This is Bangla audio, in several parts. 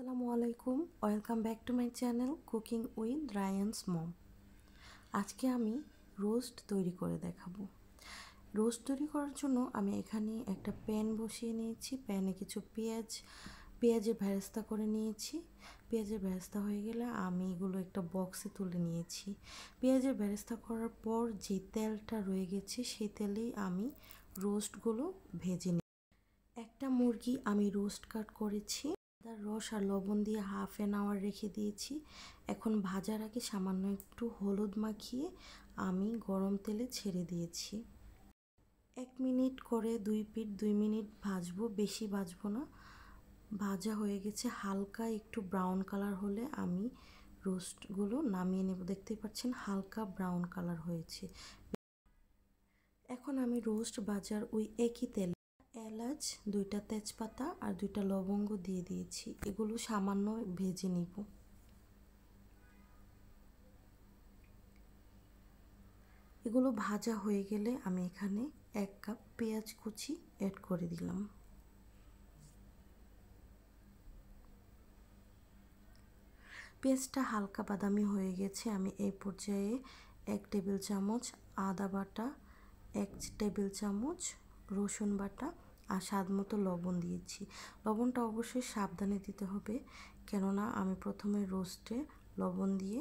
আসসালামু আলাইকুম, welcome back to my channel cooking with Rayan's mom. আজকে আমি রোস্ট তৈরি করে দেখাবো। রোস্ট তৈরি করার জন্য আমি এখানে একটা প্যান বসিয়ে নিয়েছি। প্যানে কিছু পেঁয়াজের বেরেস্তা করে নিয়েছি। পেঁয়াজের বেরেস্তা হয়ে গেলে আমি এগুলো একটা বক্সে তুলে নিয়েছি। পেঁয়াজের বেরেস্তা করার পর যে তেলটা রয়ে গেছে সেই তেলেই আমি রোস্টগুলো ভেজে নিই। একটা মুরগি আমি রোস্ট কাট করেছি, আদার রস আর লবণ দিয়ে হাফ অ্যান আওয়ার রেখে দিয়েছি। এখন ভাজার আগে সামান্য একটু হলুদ মাখিয়ে আমি গরম তেলে ছেড়ে দিয়েছি। 1 মিনিট করে 2 পিঠ 2 মিনিট ভাজবো, বেশি ভাজবো না। ভাজা হয়ে গেছে, হালকা একটু ব্রাউন কালার হলে আমি রোস্টগুলো নামিয়ে নেব। দেখতেই পাচ্ছেন হালকা ব্রাউন কালার হয়েছে। এখন আমি রোস্ট ভাজার ওই একই তেলে এলাচ, 2টা তেজপাতা আর 2টা লবঙ্গ দিয়ে দিয়েছি। এগুলো সামান্য ভেজে নিব। এগুলো ভাজা হয়ে গেলে আমি এখানে 1 কাপ পেঁয়াজ কুচি অ্যাড করে দিলাম। পেঁয়াজটা হালকা বাদামি হয়ে গেছে। আমি এই পর্যায়ে 1 টেবিল চামচ আদা বাটা, 1 টেবিল চামচ রসুন বাটা আর স্বাদ মতো লবণ দিয়েছি। লবণটা অবশ্যই সাবধানে দিতে হবে, কেননা আমি প্রথমে রোস্টে লবণ দিয়ে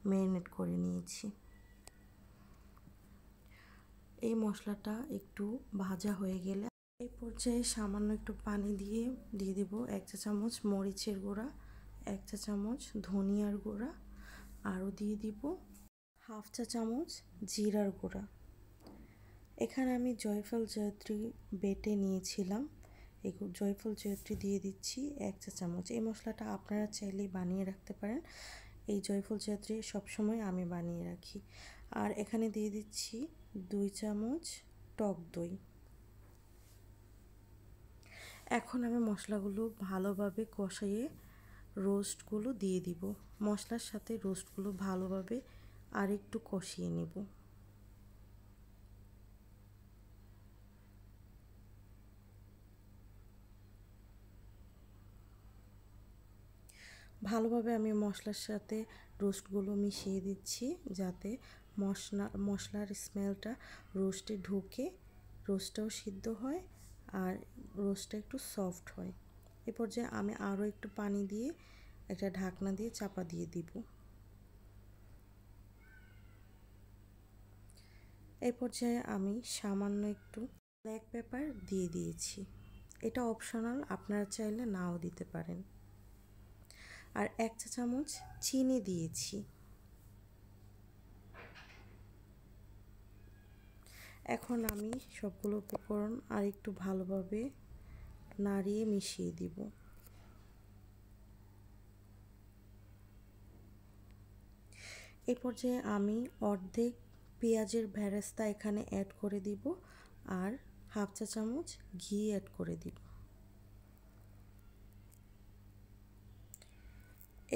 ম্যারিনেট করে নিয়েছি। এই মশলাটা একটু ভাজা হয়ে গেলে এই পর্যায়ে সামান্য একটু পানি দিয়ে দিব 1 চা চামচ মরিচের গুঁড়া, 1 চা চামচ ধনিয়ার গুঁড়া, আরও দিয়ে দিব হাফ চা চামচ জিরার গুঁড়া। এখানে আমি জয়ফল জয়ত্রী বেটে নিয়েছিলাম, এই জয়ফল জয়ত্রী দিয়ে দিচ্ছি 1 চা চামচ। এই মশলাটা আপনারা চাইলেই বানিয়ে রাখতে পারেন। এই জয়ফল জয়ত্রী সবসময় আমি বানিয়ে রাখি। আর এখানে দিয়ে দিচ্ছি 2 চামচ টক দই। এখন আমি মশলাগুলো ভালোভাবে কষিয়ে রোস্টগুলো দিয়ে দিব। মশলার সাথে রোস্টগুলো ভালোভাবে আর একটু কষিয়ে নেব। ভালোভাবে আমি মশলার সাথে রোস্টগুলো মিশিয়ে দিচ্ছি, যাতে মশলার স্মেলটা রোস্টে ঢুকে রোস্টটাও সিদ্ধ হয় আর রোস্টটা একটু সফট হয়। এ পর্যায়ে আমি আরও একটু পানি দিয়ে একটা ঢাকনা দিয়ে চাপা দিয়ে দিব। এই পর্যায়ে আমি সামান্য একটু ব্ল্যাক পেপার দিয়ে দিয়েছি। এটা অপশনাল, আপনারা চাইলে নাও দিতে পারেন। আর 1 চা চামচ চিনি দিয়েছি। এখন আমি সবগুলো উপকরণ আর একটু ভালোভাবে নাড়িয়ে মিশিয়ে দিব। এই পর্যায়ে আমি অর্ধেক পেঁয়াজের বেরেস্তা এখানে অ্যাড করে দিব আর হাফ চা চামচ ঘি অ্যাড করে দিব।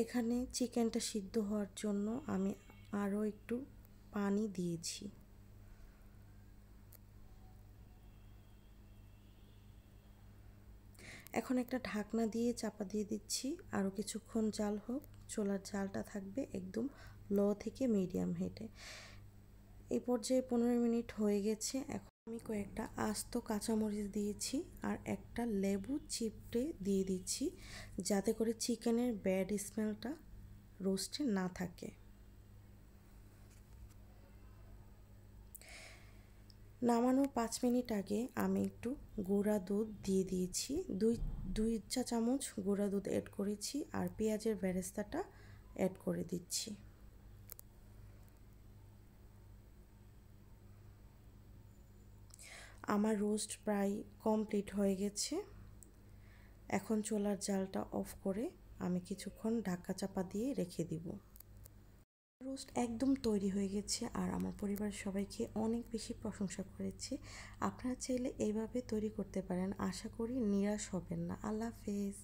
এখানে চিকেনটা সিদ্ধ হওয়ার জন্য আমি আরও একটু পানি দিয়েছি। এখন একটা ঢাকনা দিয়ে চাপা দিয়ে দিচ্ছি, আরও কিছুক্ষণ জাল হোক। চুলার জালটা থাকবে একদম লো থেকে মিডিয়াম হিটে। এই পর্যায়ে 15 মিনিট হয়ে গেছে। এখন আমি কয়েকটা আস্ত কাঁচামরিচ দিয়েছি আর একটা লেবু চিপড়ে দিয়ে দিচ্ছি, যাতে করে চিকেনের ব্যাড স্মেলটা রোস্টে না থাকে। নামানোর 5 মিনিট আগে আমি একটু গুঁড়া দুধ দিয়ে দিয়েছি। দুই চা চামচ গুঁড়া দুধ অ্যাড করেছি আর পেঁয়াজের বেরেস্তাটা অ্যাড করে দিচ্ছি। আমার রোস্ট প্রায় কমপ্লিট হয়ে গেছে। এখন চুলার জালটা অফ করে আমি কিছুক্ষণ ঢাকা চাপা দিয়ে রেখে দিব। রোস্ট একদম তৈরি হয়ে গেছে আর আমার পরিবারের সবাইকে অনেক বেশি প্রশংসা করেছে। আপনারা চাইলে এইভাবে তৈরি করতে পারেন, আশা করি নিরাশ হবেন না। আল্লাহ হাফেজ।